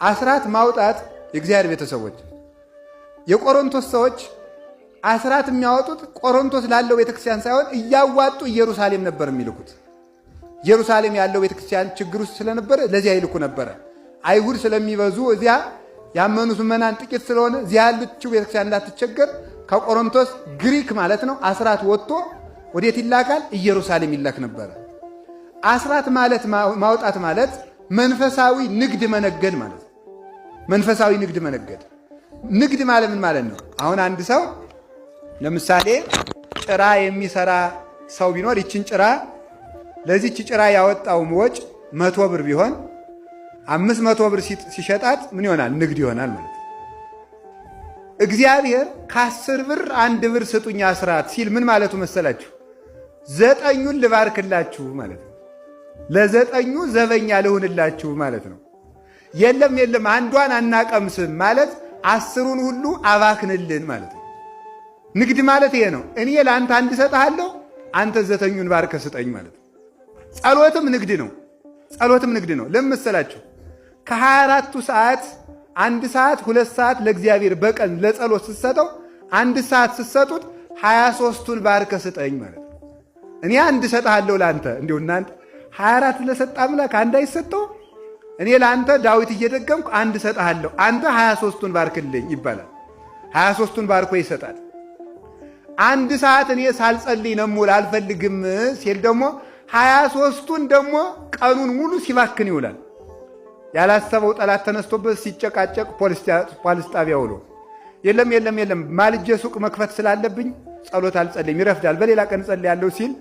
አስራት ማውጣት የእግዚአብሔር ቤተሰቦች የቆሮንቶስ ሰዎች አስራት የሚያወጡት ቆሮንቶስ ላለው ቤተክርስቲያን ሳይሆን እያዋጡ ኢየሩሳሌም ነበር የሚልኩት። ኢየሩሳሌም ያለው ቤተክርስቲያን ችግር ውስጥ ስለነበረ ለዚያ ይልኩ ነበረ። አይሁድ ስለሚበዙ እዚያ ያመኑት ምዕመናን ጥቂት ስለሆነ እዚያ ያለችው ቤተክርስቲያን እንዳትቸገር ከቆሮንቶስ ግሪክ ማለት ነው አስራት ወጥቶ ወዴት ይላካል? ኢየሩሳሌም ይላክ ነበረ። አስራት ማለት ማውጣት ማለት መንፈሳዊ ንግድ መነገድ ማለት ነው። መንፈሳዊ ንግድ መነገድ። ንግድ ማለት ምን ማለት ነው? አሁን አንድ ሰው ለምሳሌ ጭራ የሚሰራ ሰው ቢኖር ይችን ጭራ ለዚህች ጭራ ያወጣው ወጭ 100 ብር ቢሆን 500 ብር ሲሸጣት ምን ይሆናል? ንግድ ይሆናል ማለት ነው። እግዚአብሔር ከ10 ብር 1 ብር ስጡኝ አስራት ሲል ምን ማለቱ መሰላችሁ? 9ኙን ልባርክላችሁ ማለት ነው። ለ9ኙ ዘበኛ ልሁንላችሁ ማለት ነው። የለም አንዷን አናቀምስም ማለት 10ሩን ሁሉ አባክንልን ማለት ነው። ንግድ ማለት ይሄ ነው። እኔ ለአንተ 1 እሰጥሃለሁ፣ አንተ 9ኙን ባርከ ስጠኝ ማለት ነው። ጸሎትም ንግድ ነው። ጸሎትም ንግድ ነው። ለምን መሰላችሁ? ከ24ቱ ሰዓት 1 ሰዓት 2 ሰዓት ለእግዚአብሔር በቀን ለጸሎት ስትሰጠው 1 ሰዓት ስትሰጡት 23ቱን ባርከ ስጠኝ ማለት ነው። እኔ 1 እሰጥሃለሁ ለአንተ። እንዲሁ እናንተ 24 ለሰጠ አምላክ 1 አይሰጠው? እኔ ለአንተ ዳዊት እየደገምኩ 1 እሰጥሃለሁ፣ አንተ 23ቱን ባርክልኝ ይባላል። 23ቱን ባርኮ ይሰጣል። 1 ሰዓት እኔ ሳልጸልይ ነው የምውል አልፈልግም ሲል ደግሞ 23ቱን ደግሞ ቀኑን ሙሉ ሲባክን ይውላል። ያላሰበው ጠላት ተነስቶበት ሲጨቃጨቅ ፖሊስ ጣቢያ ውሎ የለም ማልጄ ሱቅ መክፈት ስላለብኝ ጸሎት አልጸልይም ይረፍዳል፣ በሌላ ቀን ጸልያለሁ ሲል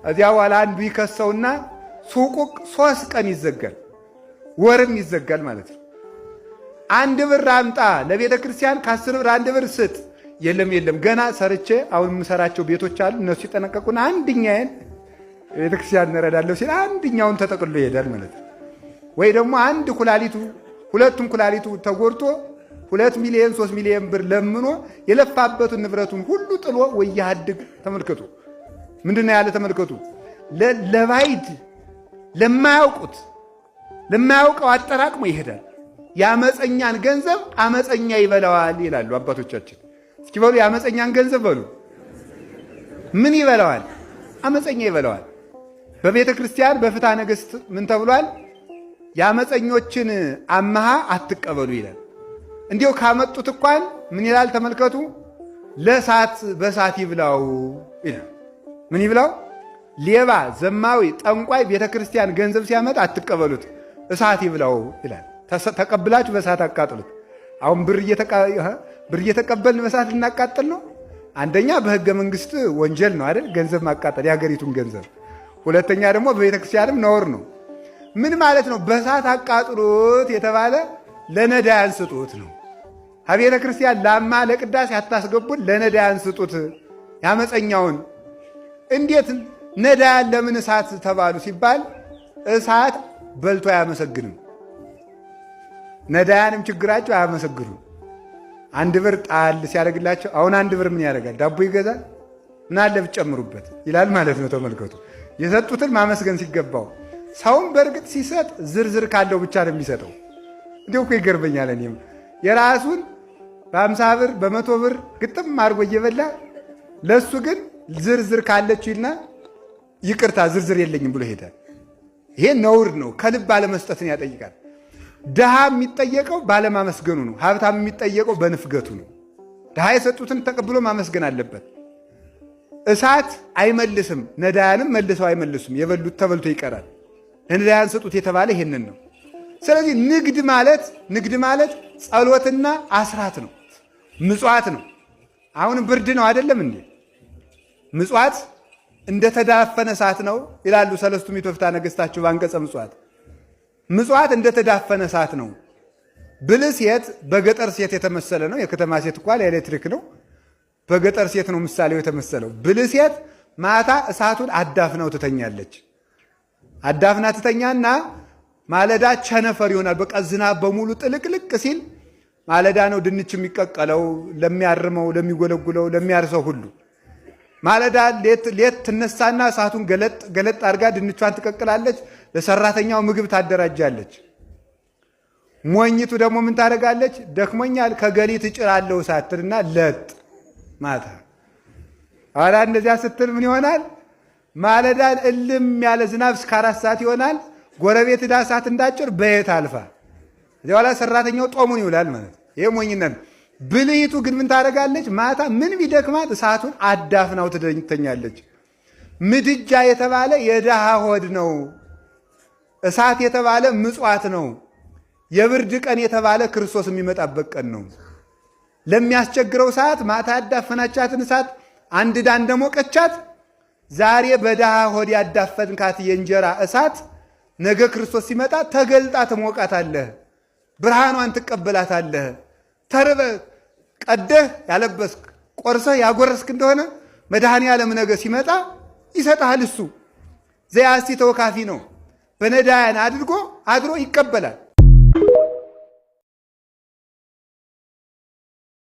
እዚያ በኋላ አንዱ ይከሰውና ሱቁ 3 ቀን ይዘጋል፣ ወርም ይዘጋል ማለት ነው። 1 ብር አምጣ ለቤተ ክርስቲያን ከ10 ብር 1 ብር ስጥ። የለም ገና ሰርቼ አሁን የምሰራቸው ቤቶች አሉ፣ እነሱ ይጠነቀቁና አንድኛዬን ቤተ ክርስቲያን እንረዳለሁ ሲል አንድኛውን ተጠቅሎ ይሄዳል ማለት ነው። ወይ ደግሞ አንድ ኩላሊቱ 2ቱም ኩላሊቱ ተጎድቶ 2 ሚሊዮን 3 ሚሊዮን ብር ለምኖ የለፋበትን ንብረቱን ሁሉ ጥሎ ወያድግ። ተመልከቱ ምንድነው ያለ? ተመልከቱ ለባይድ ለማያውቀው አጠራቅሞ ይሄዳል። የአመፀኛን ገንዘብ አመፀኛ ይበላዋል ይላሉ አባቶቻችን። እስኪ በሉ የአመፀኛን ገንዘብ በሉ። ምን ይበላዋል? አመፀኛ ይበላዋል። በቤተ ክርስቲያን በፍትሐ ነገሥት ምን ተብሏል? የአመፀኞችን አመሃ አትቀበሉ ይላል። እንዲሁ ካመጡት እንኳን ምን ይላል? ተመልከቱ ለእሳት በእሳት ይብላው ይላል። ምን ይብላው? ሌባ፣ ዘማዊ፣ ጠንቋይ ቤተ ክርስቲያን ገንዘብ ሲያመጣ አትቀበሉት፣ እሳት ይብላው ይላል። ተቀብላችሁ በእሳት አቃጥሉት። አሁን ብር እየተቀበልን በእሳት ልናቃጥል ነው። አንደኛ በሕገ መንግሥት ወንጀል ነው አይደል? ገንዘብ ማቃጠል፣ የሀገሪቱን ገንዘብ። ሁለተኛ ደግሞ በቤተ ክርስቲያንም ነውር ነው። ምን ማለት ነው? በእሳት አቃጥሉት የተባለ ለነዳያን ስጡት ነው። ከቤተ ክርስቲያን ላማ ለቅዳሴ አታስገቡን፣ ለነዳያን ስጡት ያመፀኛውን። እንዴት ነዳያን ለምን እሳት ተባሉ ሲባል እሳት በልቶ አያመሰግንም። ነዳያንም ችግራቸው አያመሰግኑም። 1 ብር ጣል ሲያደርግላቸው አሁን 1 ብር ምን ያደርጋል? ዳቦ ይገዛል። ምን አለ ብትጨምሩበት ይላል ማለት ነው። ተመልከቱ የሰጡትን ማመስገን ሲገባው። ሰውም በእርግጥ ሲሰጥ ዝርዝር ካለው ብቻ ነው የሚሰጠው። እንዲሁ እኮ ይገርመኛል። እኔም የራሱን በ50 ብር በ100 ብር ግጥም አድርጎ እየበላ ለእሱ ግን ዝርዝር ካለችና ይቅርታ ዝርዝር የለኝም ብሎ ይሄዳል። ይሄ ነውር ነው። ከልብ አለመስጠትን ያጠይቃል። ድሃ የሚጠየቀው ባለማመስገኑ ነው። ሀብታም የሚጠየቀው በንፍገቱ ነው። ድሃ የሰጡትን ተቀብሎ ማመስገን አለበት። እሳት አይመልስም፣ ነዳያንም መልሰው አይመልሱም። የበሉት ተበልቶ ይቀራል። ለነዳያን ስጡት የተባለ ይሄንን ነው። ስለዚህ ንግድ ማለት ጸሎትና አስራት ነው፣ ምጽዋት ነው። አሁን ብርድ ነው አይደለም እንዴ? ምጽዋት እንደተዳፈነ እሳት ነው ይላሉ ሰለስቱ ምዕት ወፍትሐ ነገሥታቸው በአንቀጸ ምጽዋት። ምጽዋት እንደተዳፈነ እሳት ነው። ብልህ ሴት በገጠር ሴት የተመሰለ ነው። የከተማ ሴት እንኳን ኤሌክትሪክ ነው። በገጠር ሴት ነው ምሳሌው የተመሰለው። ብልህ ሴት ማታ እሳቱን አዳፍናው ትተኛለች። አዳፍና ትተኛና ማለዳ ቸነፈር ይሆናል። በቃ ዝናብ በሙሉ ጥልቅልቅ ሲል ማለዳ ነው ድንች የሚቀቀለው ለሚያርመው፣ ለሚጎለጉለው፣ ለሚያርሰው ሁሉ ማለዳ ሌት ትነሳና እሳቱን ገለጥ አድርጋ ድንቿን ትቀቅላለች። ለሰራተኛው ምግብ ታደራጃለች። ሞኝቱ ደግሞ ምን ታደርጋለች? ደክሞኛል ከገሊት እጭራለሁ ሳትልና ለጥ ማታ። ኋላ እንደዚያ ስትል ምን ይሆናል? ማለዳን እልም ያለ ዝናብ እስከ 4 ሰዓት ይሆናል። ጎረቤት ዳ እሳት እንዳጭር በየት አልፋ እዚያ ኋላ ሰራተኛው ጦሙን ይውላል ማለት ይሄ ሞኝነት። ብልሂቱ ግን ምን ታደርጋለች? ማታ ምን ቢደክማት እሳቱን አዳፍናው ትተኛለች። ምድጃ የተባለ የድሃ ሆድ ነው። እሳት የተባለ ምጽዋት ነው። የብርድ ቀን የተባለ ክርስቶስ የሚመጣበት ቀን ነው። ለሚያስቸግረው ሰዓት ማታ ያዳፈናቻትን እሳት አንድ ዳ እንደሞቀቻት ዛሬ በድሃ ሆድ ያዳፈንካት የእንጀራ እሳት ነገ ክርስቶስ ሲመጣ ተገልጣ ትሞቃታለህ፣ ብርሃኗን ትቀበላታለህ። ተርበህ ቀደህ ያለበስክ ቆርሰህ ያጎረስክ እንደሆነ መድኃኔ ዓለም ነገ ሲመጣ ይሰጥሃል። እሱ ዘያስቲ ተወካፊ ነው። በነዳያን አድርጎ አድሮ ይቀበላል።